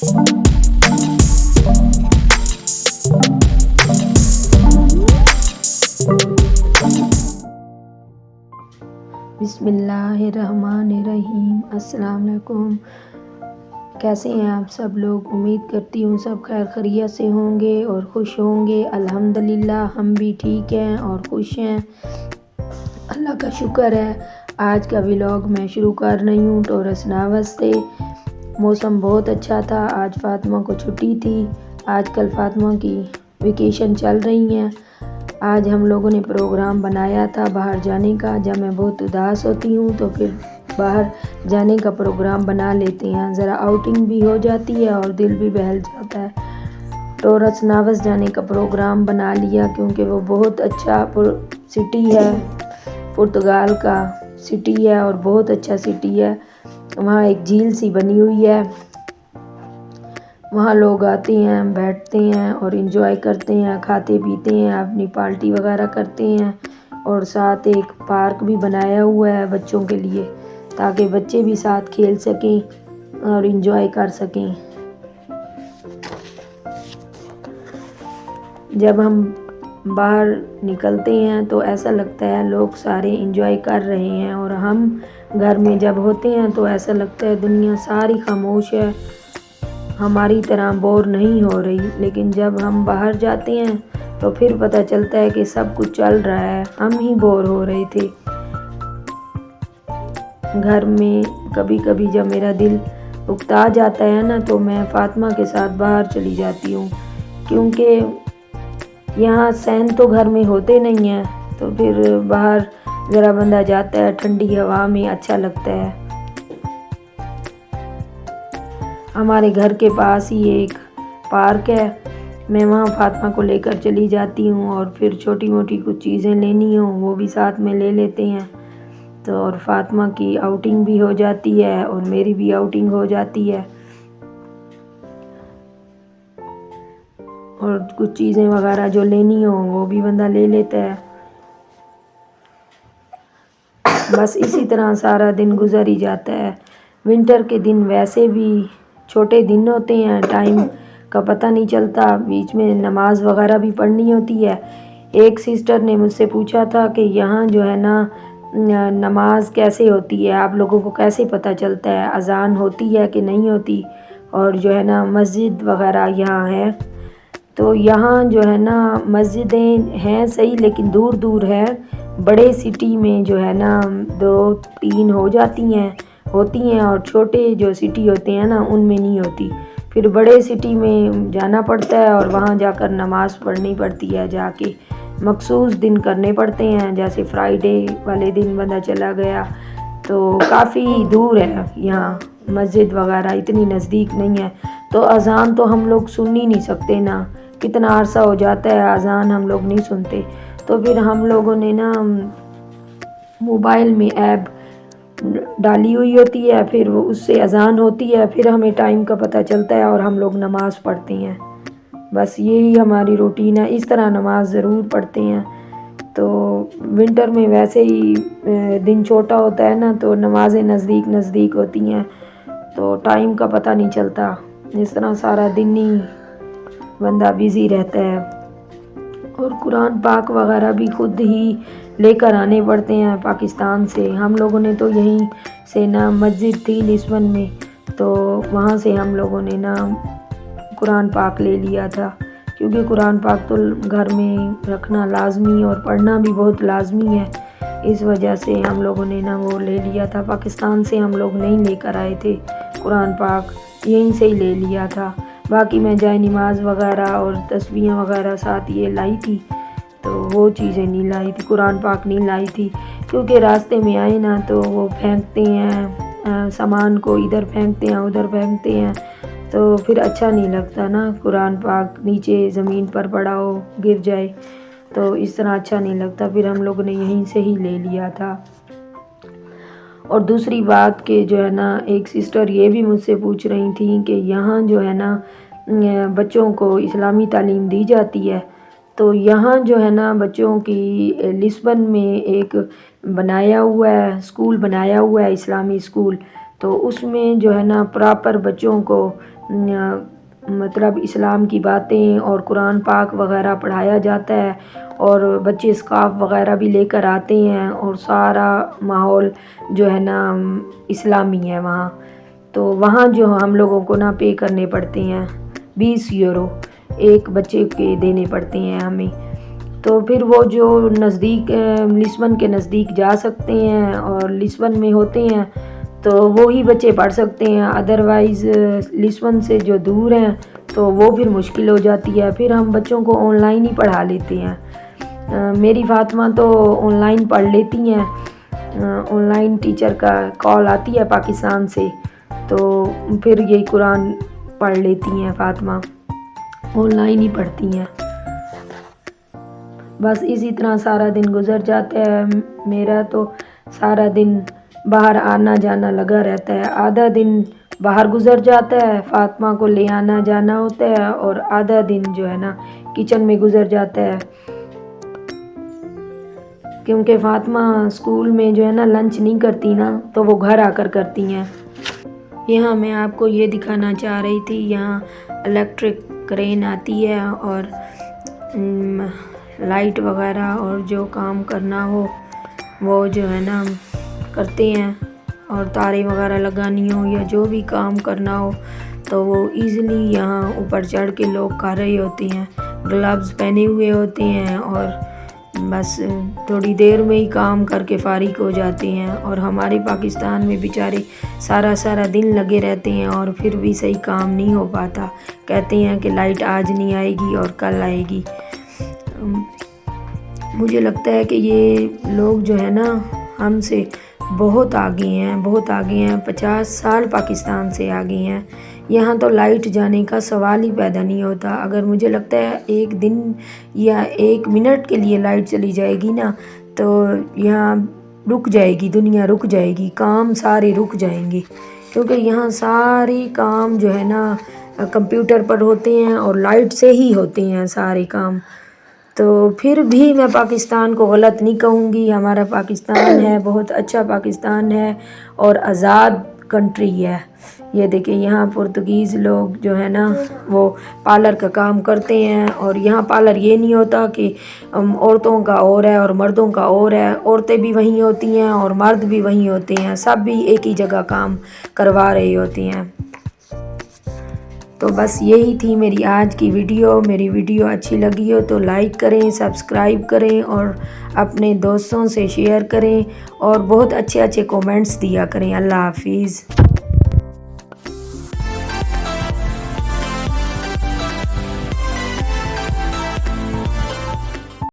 बिस्मिल्लाहिर्रहमानिर्रहीम। अस्सलाम वालेकुम। कैसे हैं आप सब लोग? उम्मीद करती हूँ सब खैर खैरियत से होंगे और खुश होंगे। अल्हम्दुलिल्लाह हम भी ठीक हैं और खुश हैं, अल्लाह का शुक्र है। आज का व्लॉग मैं शुरू कर रही हूँ टोरस नावस से। मौसम बहुत अच्छा था, आज फ़ातिमा को छुट्टी थी। आजकल फ़ातिमा की वेकेशन चल रही हैं। आज हम लोगों ने प्रोग्राम बनाया था बाहर जाने का। जब मैं बहुत उदास होती हूँ तो फिर बाहर जाने का प्रोग्राम बना लेते हैं, ज़रा आउटिंग भी हो जाती है और दिल भी बहल जाता है। टोरस नावस जाने का प्रोग्राम बना लिया क्योंकि वो बहुत अच्छा सिटी है, पुर्तगाल का सिटी है और बहुत अच्छा सिटी है। वहाँ एक झील सी बनी हुई है, वहाँ लोग आते हैं, बैठते हैं और एंजॉय करते हैं, खाते पीते हैं, अपनी पार्टी वगैरह करते हैं। और साथ एक पार्क भी बनाया हुआ है बच्चों के लिए, ताकि बच्चे भी साथ खेल सकें और एंजॉय कर सकें। जब हम बाहर निकलते हैं तो ऐसा लगता है लोग सारे एंजॉय कर रहे हैं, और हम घर में जब होते हैं तो ऐसा लगता है दुनिया सारी खामोश है, हमारी तरह बोर नहीं हो रही। लेकिन जब हम बाहर जाते हैं तो फिर पता चलता है कि सब कुछ चल रहा है, हम ही बोर हो रहे थे। घर में कभी कभी जब मेरा दिल उकता जाता है ना, तो मैं फ़ातिमा के साथ बाहर चली जाती हूँ, क्योंकि यहाँ सहन तो घर में होते नहीं हैं। तो फिर बाहर ज़रा बंदा जाता है, ठंडी हवा में अच्छा लगता है। हमारे घर के पास ही एक पार्क है, मैं वहाँ फ़ातिमा को लेकर चली जाती हूँ, और फिर छोटी मोटी कुछ चीज़ें लेनी हो वो भी साथ में ले लेते हैं। तो और फ़ातिमा की आउटिंग भी हो जाती है और मेरी भी आउटिंग हो जाती है, और कुछ चीज़ें वगैरह जो लेनी हो वो भी बंदा ले लेता है। बस इसी तरह सारा दिन गुजर ही जाता है। विंटर के दिन वैसे भी छोटे दिन होते हैं, टाइम का पता नहीं चलता, बीच में नमाज वगैरह भी पढ़नी होती है। एक सिस्टर ने मुझसे पूछा था कि यहाँ जो है ना नमाज कैसे होती है, आप लोगों को कैसे पता चलता है, अजान होती है कि नहीं होती, और जो है ना मस्जिद वगैरह यहाँ है। तो यहाँ जो है ना मस्जिदें हैं सही, लेकिन दूर दूर है। बड़े सिटी में जो है ना 2-3 हो जाती हैं, होती हैं, और छोटे जो सिटी होते हैं ना उनमें नहीं होती। फिर बड़े सिटी में जाना पड़ता है और वहाँ जाकर नमाज़ पढ़नी पड़ती है, जाके मखसूस दिन करने पड़ते हैं। जैसे फ्राइडे वाले दिन बंदा चला गया, तो काफ़ी दूर है यहाँ मस्जिद वगैरह, इतनी नज़दीक नहीं है। तो अज़ान तो हम लोग सुन ही नहीं सकते ना, कितना अरसा हो जाता है अज़ान हम लोग नहीं सुनते। तो फिर हम लोगों ने ना मोबाइल में ऐप डाली हुई होती है, फिर वो उससे अज़ान होती है, फिर हमें टाइम का पता चलता है और हम लोग नमाज़ पढ़ते हैं। बस यही हमारी रूटीन है, इस तरह नमाज़ ज़रूर पढ़ते हैं। तो विंटर में वैसे ही दिन छोटा होता है ना, तो नमाज़ें नज़दीक नज़दीक होती हैं, तो टाइम का पता नहीं चलता। इस तरह सारा दिन ही बंदा बिज़ी रहता है। और कुरान पाक वगैरह भी खुद ही लेकर आने पड़ते हैं पाकिस्तान से। हम लोगों ने तो यहीं से ना मस्जिद थी लिस्बन में, तो वहाँ से हम लोगों ने ना कुरान पाक ले लिया था, क्योंकि कुरान पाक तो घर में रखना लाजमी और पढ़ना भी बहुत लाजमी है। इस वजह से हम लोगों ने ना वो ले लिया था। पाकिस्तान से हम लोग नहीं लेकर आए थे कुरान पाक, यहीं से ही ले लिया था। बाकी मैं जाए नमाज वगैरह और तस्बीहें वगैरह साथ ये लाई थी, तो वो चीज़ें नहीं लाई थी, कुरान पाक नहीं लाई थी, क्योंकि रास्ते में आए ना तो वो फेंकते हैं सामान को, इधर फेंकते हैं उधर फेंकते हैं, तो फिर अच्छा नहीं लगता ना। कुरान पाक नीचे ज़मीन पर पड़ा हो, गिर जाए, तो इस तरह अच्छा नहीं लगता। फिर हम लोगों ने यहीं से ही ले लिया था। और दूसरी बात कि जो है ना एक सिस्टर ये भी मुझसे पूछ रही थी कि यहाँ जो है ना बच्चों को इस्लामी तालीम दी जाती है। तो यहाँ जो है ना बच्चों की लिस्बन में एक बनाया हुआ है स्कूल, बनाया हुआ है इस्लामी स्कूल। تو اس میں جو ہے نا پراپر بچوں کو مطلب اسلام کی باتیں اور قرآن پاک وغیرہ پڑھایا جاتا ہے، اور بچے اسکارف وغیرہ بھی لے کر آتے ہیں، اور سارا ماحول جو ہے نا اسلامی ہے وہاں۔ تو وہاں جو ہم لوگوں کو نا پے کرنے پڑتے ہیں 20 یورو ایک بچے کے دینے پڑتے ہیں ہمیں۔ تو پھر وہ جو نزدیک لسبن کے نزدیک جا سکتے ہیں اور لسبن میں ہوتے ہیں تو وہی بچے پڑھ سکتے ہیں، ادروائز لسبن سے جو دور ہیں تو وہ پھر مشکل ہو جاتی ہے۔ پھر ہم بچوں کو آن لائن ہی پڑھا لیتے ہیں۔ میری فاطمہ تو آن لائن پڑھ لیتی ہیں، آن لائن ٹیچر کا کال آتی ہے پاکستان سے، تو پھر یہ قرآن پڑھ لیتی ہیں فاطمہ، آن لائن ہی پڑھتی ہیں۔ بس اسی طرح سارا دن گزر جاتا ہے۔ میرا تو سارا دن باہر آنا جانا لگا رہتا ہے، آدھا دن باہر گزر جاتا ہے، فاطمہ کو لے آنا جانا ہوتا ہے، اور آدھا دن جو ہے نا کچن میں گزر جاتا ہے، کیونکہ فاطمہ اسکول میں جو ہے نا لنچ نہیں کرتی نا، تو وہ گھر آ کر کرتی ہیں۔ یہاں میں آپ کو یہ دکھانا چاہ رہی تھی، یہاں الیکٹرک کرین آتی ہے اور لائٹ وغیرہ اور جو کام کرنا ہو وہ جو ہے نا کرتے ہیں، اور تاریں وغیرہ لگانی ہو یا جو بھی کام کرنا ہو تو وہ ایزیلی یہاں اوپر چڑھ کے لوگ کر رہے ہوتے ہیں، گلوز پہنے ہوئے ہوتے ہیں، اور بس تھوڑی دیر میں ہی کام کر کے فارغ ہو جاتے ہیں۔ اور ہمارے پاکستان میں بیچارے سارا دن لگے رہتے ہیں اور پھر بھی صحیح کام نہیں ہو پاتا، کہتے ہیں کہ لائٹ آج نہیں آئے گی اور کل آئے گی۔ مجھے لگتا ہے کہ یہ لوگ جو ہے نا ہم سے بہت آگے ہیں، 50 سال پاکستان سے آگے ہیں۔ یہاں تو لائٹ جانے کا سوال ہی پیدا نہیں ہوتا۔ اگر مجھے لگتا ہے ایک دن یا ایک منٹ کے لیے لائٹ چلی جائے گی نا تو یہاں رک جائے گی، دنیا رک جائے گی، کام سارے رک جائیں گے، کیونکہ یہاں سارے کام جو ہے نا کمپیوٹر پر ہوتے ہیں اور لائٹ سے ہی ہوتے ہیں سارے کام۔ تو پھر بھی میں پاکستان کو غلط نہیں کہوں گی، ہمارا پاکستان ہے، بہت اچھا پاکستان ہے اور آزاد کنٹری ہے۔ یہ دیکھیں یہاں پرتگیز لوگ جو ہے نا وہ پارلر کا کام کرتے ہیں، اور یہاں پارلر یہ نہیں ہوتا کہ عورتوں کا اور ہے اور مردوں کا اور ہے، عورتیں بھی وہیں ہوتی ہیں اور مرد بھی وہیں ہوتے ہیں، سب بھی ایک ہی جگہ کام کروا رہے ہوتے ہیں۔ تو بس یہی تھی میری آج کی ویڈیو۔ میری ویڈیو اچھی لگی ہو تو لائک کریں، سبسکرائب کریں اور اپنے دوستوں سے شیئر کریں، اور بہت اچھے کومنٹس دیا کریں۔ اللہ حافظ۔